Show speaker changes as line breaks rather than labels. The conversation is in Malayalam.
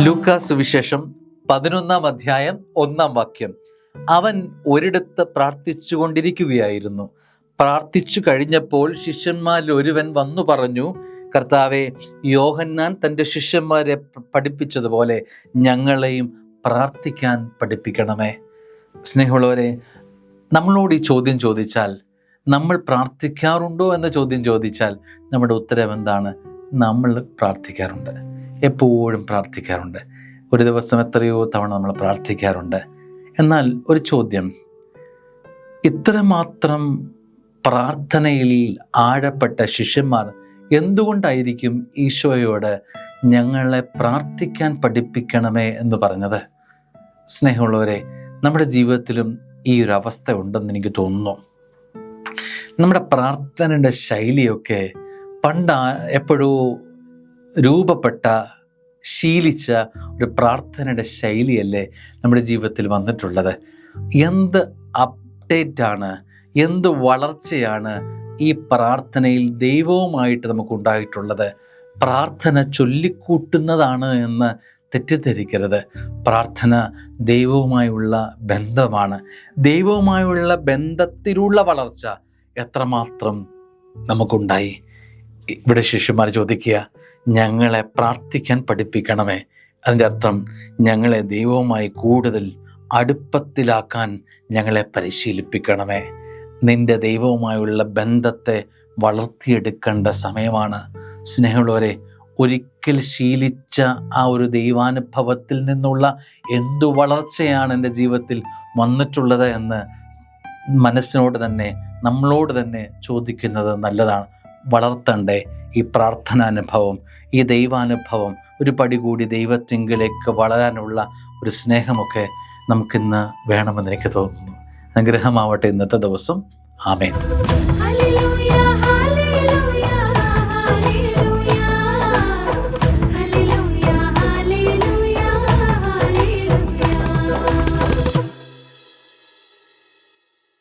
ലൂക്കാ സുവിശേഷം 11-ാം അധ്യായം 1-ാം വാക്യം. അവൻ ഒരിടത്ത് പ്രാർത്ഥിച്ചു കൊണ്ടിരിക്കുകയായിരുന്നു. പ്രാർത്ഥിച്ചു കഴിഞ്ഞപ്പോൾ ശിഷ്യന്മാരിൽ ഒരുവൻ വന്നു പറഞ്ഞു, കർത്താവേ, യോഹന്നാൻ തൻ്റെ ശിഷ്യന്മാരെ പഠിപ്പിച്ചതുപോലെ ഞങ്ങളെയും പ്രാർത്ഥിക്കാൻ പഠിപ്പിക്കണമേ. സ്നേഹമുള്ളവരെ, നമ്മളോട് ഈ ചോദ്യം ചോദിച്ചാൽ, നമ്മൾ പ്രാർത്ഥിക്കാറുണ്ടോ എന്ന ചോദ്യം ചോദിച്ചാൽ നമ്മുടെ ഉത്തരം എന്താണ്? നമ്മൾ പ്രാർത്ഥിക്കാറുണ്ട്, എപ്പോഴും പ്രാർത്ഥിക്കാറുണ്ട്. ഒരു ദിവസം എത്രയോ തവണ നമ്മൾ പ്രാർത്ഥിക്കാറുണ്ട്. എന്നാൽ ഒരു ചോദ്യം, ഇത്രമാത്രം പ്രാർത്ഥനയിൽ ആഴപ്പെട്ട ശിഷ്യന്മാർ എന്തുകൊണ്ടായിരിക്കും ഈശോയോട് ഞങ്ങളെ പ്രാർത്ഥിക്കാൻ പഠിപ്പിക്കണമേ എന്ന് പറഞ്ഞത്? സ്നേഹമുള്ളവരെ, നമ്മുടെ ജീവിതത്തിലും ഈ ഒരു അവസ്ഥ ഉണ്ടെന്ന് എനിക്ക് തോന്നുന്നു. നമ്മുടെ പ്രാർത്ഥനയുടെ ശൈലിയൊക്കെ പണ്ട് എപ്പോഴോ രൂപപ്പെട്ട, ശീലിച്ച ഒരു പ്രാർത്ഥനയുടെ ശൈലിയല്ലേ നമ്മുടെ ജീവിതത്തിൽ വന്നിട്ടുള്ളത്? എന്ത് അപ്ഡേറ്റാണ്, എന്ത് വളർച്ചയാണ് ഈ പ്രാർത്ഥനയിൽ ദൈവവുമായിട്ട് നമുക്കുണ്ടായിട്ടുള്ളത്? പ്രാർത്ഥന ചൊല്ലിക്കൂട്ടുന്നതാണ് എന്ന് തെറ്റിദ്ധരിക്കരുത്. പ്രാർത്ഥന ദൈവവുമായുള്ള ബന്ധമാണ്. ദൈവവുമായുള്ള ബന്ധത്തിലുള്ള വളർച്ച എത്രമാത്രം നമുക്കുണ്ടായി. ഇവിടെ ശിഷ്യന്മാർ ചോദിക്കുക, ഞങ്ങളെ പ്രാർത്ഥിക്കാൻ പഠിപ്പിക്കണമേ. അതിൻ്റെ അർത്ഥം ഞങ്ങളെ ദൈവവുമായി കൂടുതൽ അടുപ്പത്തിലാക്കാൻ ഞങ്ങളെ പരിശീലിപ്പിക്കണമേ. നിൻ്റെ ദൈവവുമായുള്ള ബന്ധത്തെ വളർത്തിയെടുക്കേണ്ട സമയമാണ്. സ്നേഹമുള്ളവരെ, ഒരിക്കൽ ശീലിച്ച ആ ഒരു ദൈവാനുഭവത്തിൽ നിന്നുള്ള എന്തു വളർച്ചയാണ് എൻ്റെ ജീവിതത്തിൽ വന്നിട്ടുള്ളത് എന്ന് മനസ്സിനോട് തന്നെ, നമ്മളോട് തന്നെ ചോദിക്കുന്നത് നല്ലതാണ്. വളർത്തണ്ടേ ഈ പ്രാർത്ഥനാനുഭവം, ഈ ദൈവാനുഭവം, ഒരു പടി കൂടി ദൈവത്തിങ്കിലേക്ക് വളരാനുള്ള ഒരു സ്നേഹമൊക്കെ നമുക്കിന്ന് വേണമെന്ന് എനിക്ക് തോന്നുന്നു. അനുഗ്രഹമാവട്ടെ ഇന്നത്തെ ദിവസം. ആമേൻ.